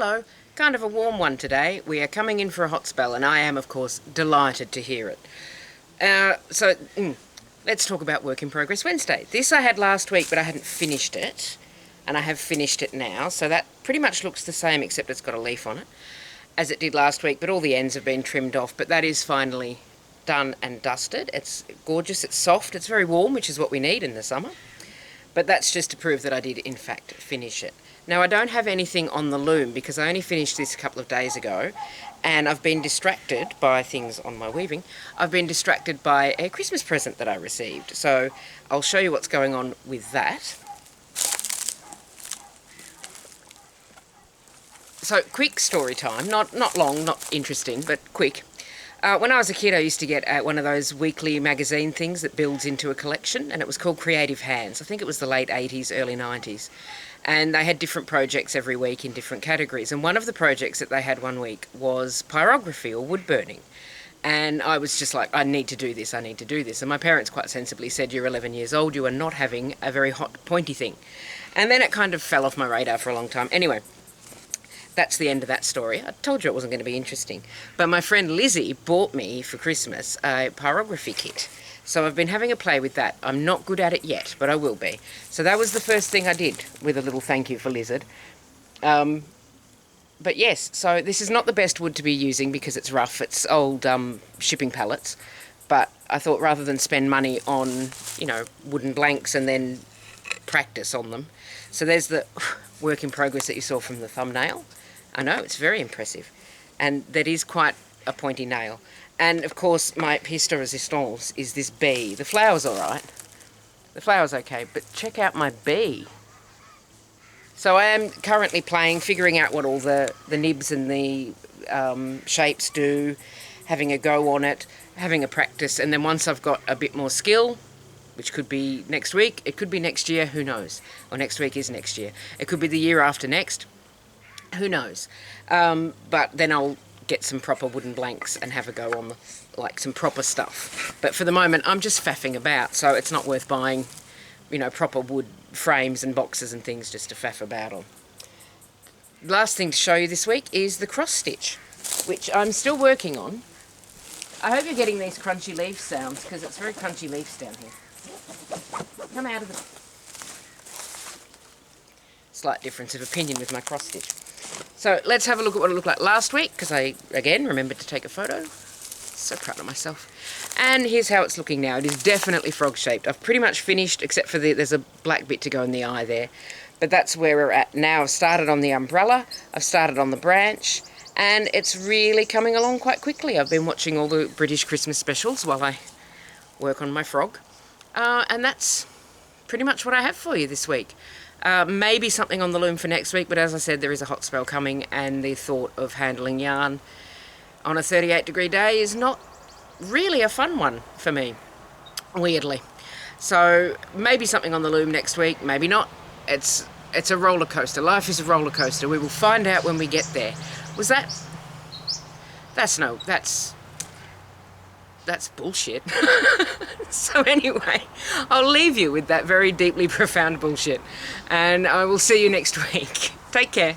Hello, kind of a warm one today. We are coming in for a hot spell and I am, of course, delighted to hear it. Let's talk about Work in Progress Wednesday. This I had last week, but I hadn't finished it, and I have finished it now, so that pretty much looks the same except it's got a leaf on it, as it did last week, but all the ends have been trimmed off, but that is finally done and dusted. It's gorgeous, it's soft, it's very warm, which is what we need in the summer. But that's just to prove that I did, in fact, finish it. Now, I don't have anything on the loom because I only finished this a couple of days ago, and I've been distracted by things on my weaving. I've been distracted by a Christmas present that I received. So I'll show you what's going on with that. So, quick story time. Not long, not interesting, but quick. When I was a kid, I used to get one of those weekly magazine things that builds into a collection, and it was called Creative Hands. I think it was the late 80s, early 90s. And they had different projects every week in different categories. And one of the projects that they had one week was pyrography or wood burning. And I was just like, I need to do this, I need to do this. And my parents quite sensibly said, you're 11 years old, you are not having a very hot, pointy thing. And then it kind of fell off my radar for a long time. Anyway, that's the end of that story. I told you it wasn't going to be interesting. But my friend Lizzie bought me for Christmas a pyrography kit. So I've been having a play with that. I'm not good at it yet, but I will be. So that was the first thing I did, with a little thank you for Lizard. But yes, so this is not the best wood to be using because it's rough. It's old shipping pallets. But I thought rather than spend money on, wooden blanks and then practice on them. So there's the work in progress that you saw from the thumbnail. I know, it's very impressive. And that is quite a pointy nail. And of course, my pièce de résistance is this bee. The flower's all right. The flower's okay, but check out my bee. So I am currently figuring out what all the nibs and the shapes do, having a go on it, having a practice, and then once I've got a bit more skill, which could be next week, it could be next year, who knows? Or next week is next year. It could be the year after next, who knows? But then I'll get some proper wooden blanks and have a go on some proper stuff. But for the moment, I'm just faffing about, so it's not worth buying, proper wood frames and boxes and things just to faff about on. Last thing to show you this week is the cross stitch, which I'm still working on. I hope you're getting these crunchy leaf sounds because it's very crunchy leaves down here. Come out of the... Slight difference of opinion with my cross stitch. So let's have a look at what it looked like last week, because I, again, remembered to take a photo. So proud of myself. And here's how it's looking now. It is definitely frog-shaped. I've pretty much finished, except for there's a black bit to go in the eye there. But that's where we're at now. I've started on the umbrella, I've started on the branch, and it's really coming along quite quickly. I've been watching all the British Christmas specials while I work on my frog. And that's pretty much what I have for you this week. Maybe something on the loom for next week, but as I said, there is a hot spell coming, and the thought of handling yarn on a 38-degree day is not really a fun one for me, weirdly. So maybe something on the loom next week, maybe not. It's a roller coaster. Life is a roller coaster. We will find out when we get there. Was that... That's bullshit. So anyway, I'll leave you with that very deeply profound bullshit. And I will see you next week. Take care.